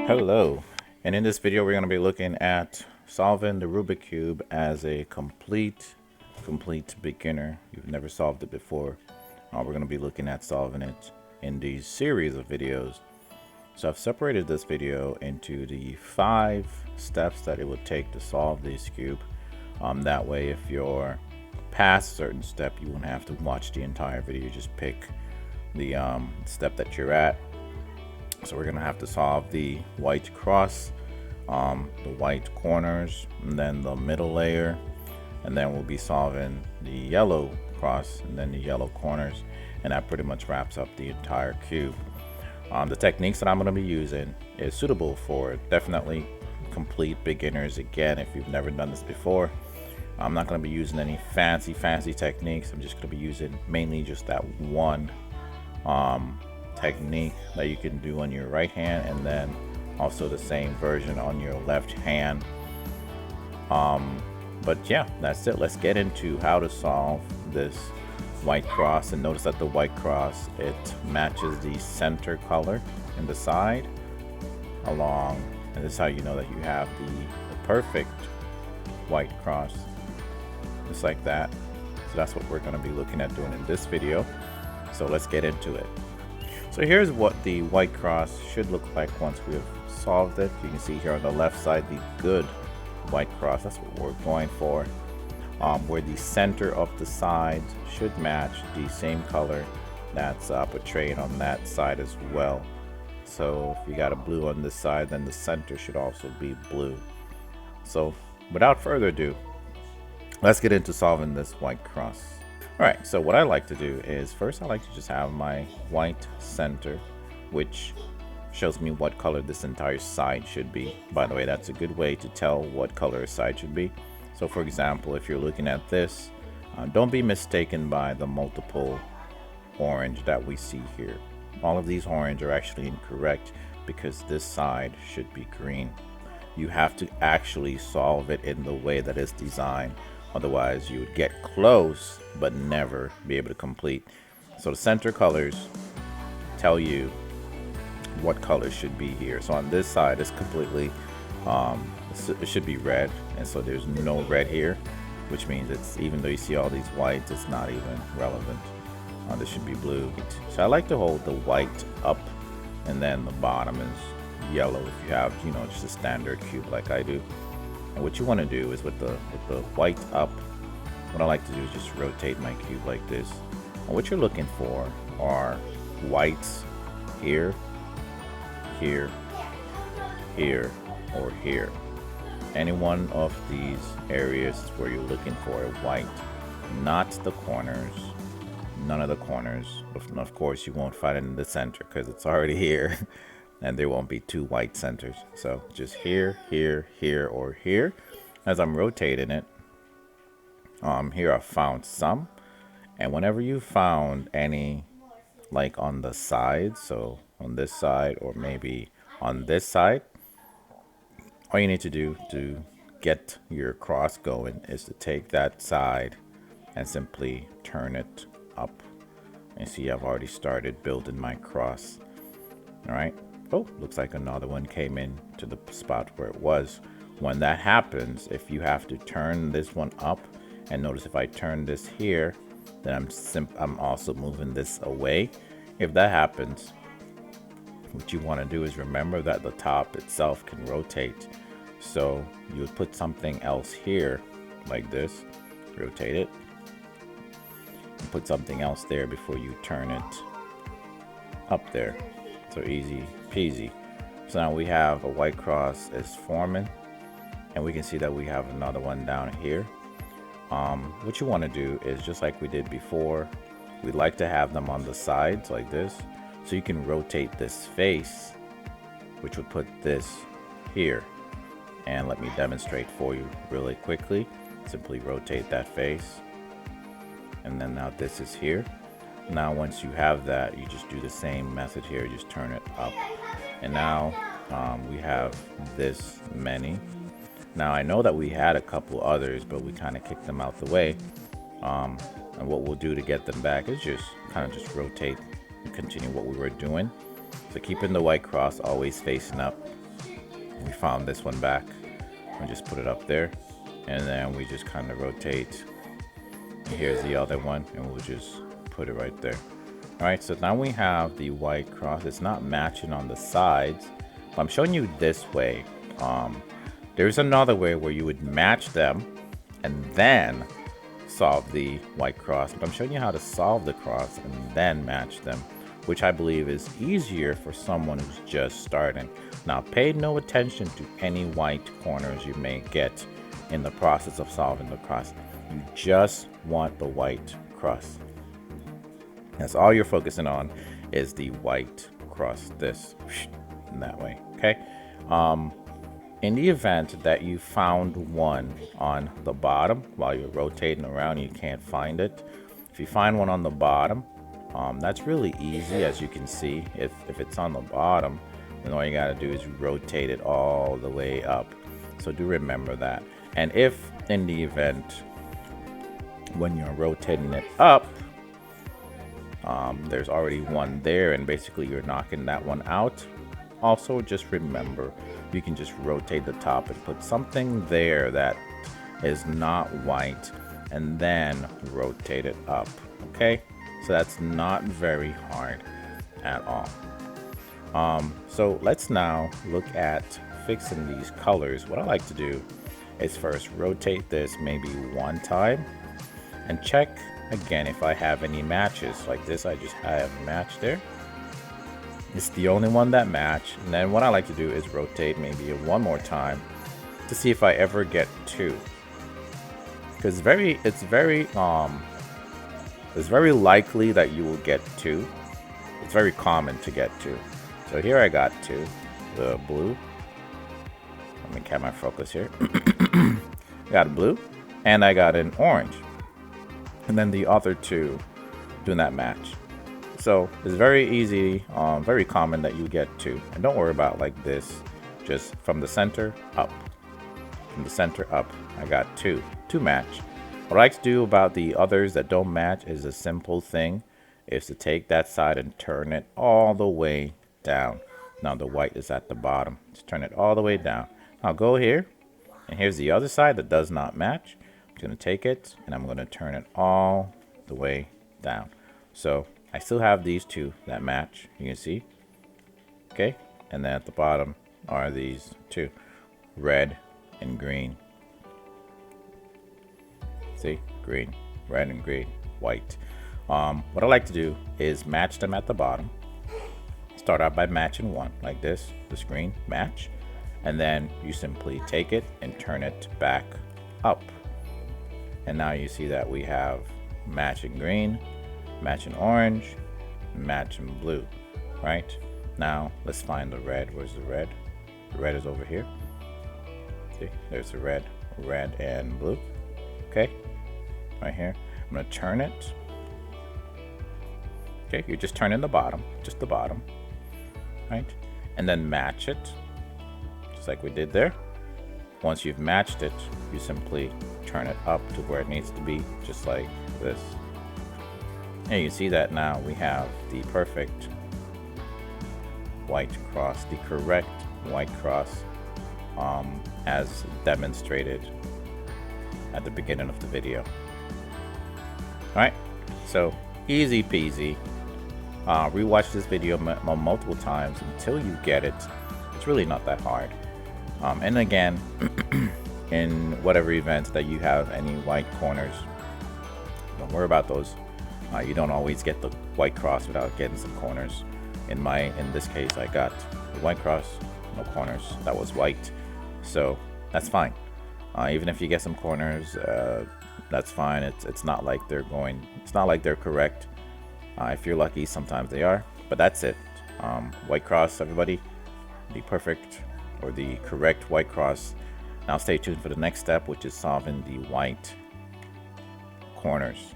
Hello, and in this video we're going to be looking at solving the Rubik Cube as a complete beginner. You've never solved it before. We're going to be looking at solving it in these series of videos. So I've separated this video into the 5 steps that it would take to solve this cube. That way if you're past a certain step, you won't have to watch the entire video. You just pick the step that you're at. So we're gonna have to solve the white cross, the white corners, and then the middle layer, and then we'll be solving the yellow cross and then the yellow corners, and that pretty much wraps up the entire cube. The techniques that I'm gonna be using is suitable for definitely complete beginners. Again, if you've never done this before, I'm not gonna be using any fancy techniques. I'm just gonna be using mainly just that one technique that you can do on your right hand, and then also the same version on your left hand. But yeah, that's it. Let's get into how to solve this white cross. And notice that the white cross, it matches the center color in the side along, and this is how you know that you have the perfect white cross, just like that. So that's what we're going to be looking at doing in this video. So let's get into it. So here's what the white cross should look like once we have solved it. You can see here on the left side the good white cross. That's what we're going for. Where the center of the side should match the same color that's portrayed on that side as well. So if you got a blue on this side, then the center should also be blue. So without further ado, let's get into solving this white cross. Alright, so what I like to do is first I like to just have my white center, which shows me what color this entire side should be. By the way, that's a good way to tell what color a side should be. So for example, if you're looking at this, don't be mistaken by the multiple orange that we see here. All of these orange are actually incorrect because this side should be green. You have to actually solve it in the way that it's designed. Otherwise you would get close but never be able to complete. So the center colors tell you what colors should be here. So on this side it's completely it should be red, and so there's no red here, which means it's, even though you see all these whites, it's not even relevant. This should be blue. So I like to hold the white up, and then the bottom is yellow if you have, you know, just a standard cube like I do. And what you want to do is with the white up, what I like to do is just rotate my cube like this. And what you're looking for are whites here, here, here, or here. Any one of these areas is where you're looking for a white, not the corners, none of the corners. Of course, you won't find it in the center because it's already here. And there won't be 2 white centers. So just here, here, here, or here. As I'm rotating it, here I found some. And whenever you found any, like on the side, so on this side or maybe on this side, all you need to do to get your cross going is to take that side and simply turn it up. And see, I've already started building my cross. All right. Oh, looks like another one came in to the spot where it was. When that happens, if you have to turn this one up, and notice if I turn this here, then I'm also moving this away. If that happens, what you want to do is remember that the top itself can rotate. So you would put something else here like this, rotate it, and put something else there before you turn it up there. So easy peasy. So now we have a white cross is forming, and we can see that we have another one down here. What you want to do is just like we did before, we like to have them on the sides like this, so you can rotate this face, which would put this here. And let me demonstrate for you really quickly. Simply rotate that face, and then now this is here. Now once you have that, you just do the same method here, just turn it up, and now we have this many. Now I know that we had a couple others, but we kind of kicked them out the way, and what we'll do to get them back is just kind of just rotate and continue what we were doing. So keeping the white cross always facing up, We found this one back. We just put it up there, and then we just kind of rotate. And here's the other one, and we'll just put it right there. All right, so now we have the white cross. It's not matching on the sides, but I'm showing you this way. There's another way where you would match them and then solve the white cross, but I'm showing you how to solve the cross and then match them, which I believe is easier for someone who's just starting. Now, pay no attention to any white corners you may get in the process of solving the cross. You just want the white cross. That's all you're focusing on, is the white cross, this in that way. Okay. In the event that you found one on the bottom while you're rotating around, you can't find it. If you find one on the bottom, that's really easy. As you can see, if it's on the bottom, then all you got to do is rotate it all the way up. So do remember that. And if in the event when you're rotating it up, there's already one there and basically you're knocking that one out, also just remember you can just rotate the top and put something there that is not white and then rotate it up. Okay, so that's not very hard at all. So let's now look at fixing these colors. What I like to do is first rotate this maybe one time and check again if I have any matches. Like this, I just have a match there. It's the only one that match. And then what I like to do is rotate maybe one more time to see if I ever get two. Because it's very likely that you will get two. It's very common to get two. So here I got two, the blue. Let me get my focus here. I got a blue and I got an orange. And then the other two doing that match. So it's very easy, very common that you get two. And don't worry about like this, just from the center up. From the center up, I got two match. What I like to do about the others that don't match is a simple thing, is to take that side and turn it all the way down. Now the white is at the bottom. Just turn it all the way down. Now go here, and here's the other side that does not match. I'm going to take it, and I'm going to turn it all the way down. So I still have these two that match, you can see. Okay, and then at the bottom are these two, red and green. See, green, red and green, white. What I like to do is match them at the bottom. Start out by matching one, like this, the screen, match. And then you simply take it and turn it back up. And now you see that we have matching green, matching orange, matching blue, right? Now let's find the red. Where's the red? The red is over here. See, there's the red and blue. Okay, right here. I'm gonna turn it. Okay, you're just turning the bottom, just the bottom, right? And then match it, just like we did there. Once you've matched it, you simply turn it up to where it needs to be, just like this. And you see that now we have the perfect white cross, the correct white cross, as demonstrated at the beginning of the video. All right, so easy peasy. Rewatch this video multiple times until you get it. It's really not that hard. And again, in whatever event that you have any white corners, don't worry about those. You don't always get the white cross without getting some corners. In this case, I got the white cross, no corners. That was white, so that's fine. Even if you get some corners, that's fine. It's not like they're going. It's not like they're correct. If you're lucky, sometimes they are. But that's it. White cross, everybody. The perfect or the correct white cross. Now stay tuned for the next step, which is solving the white corners.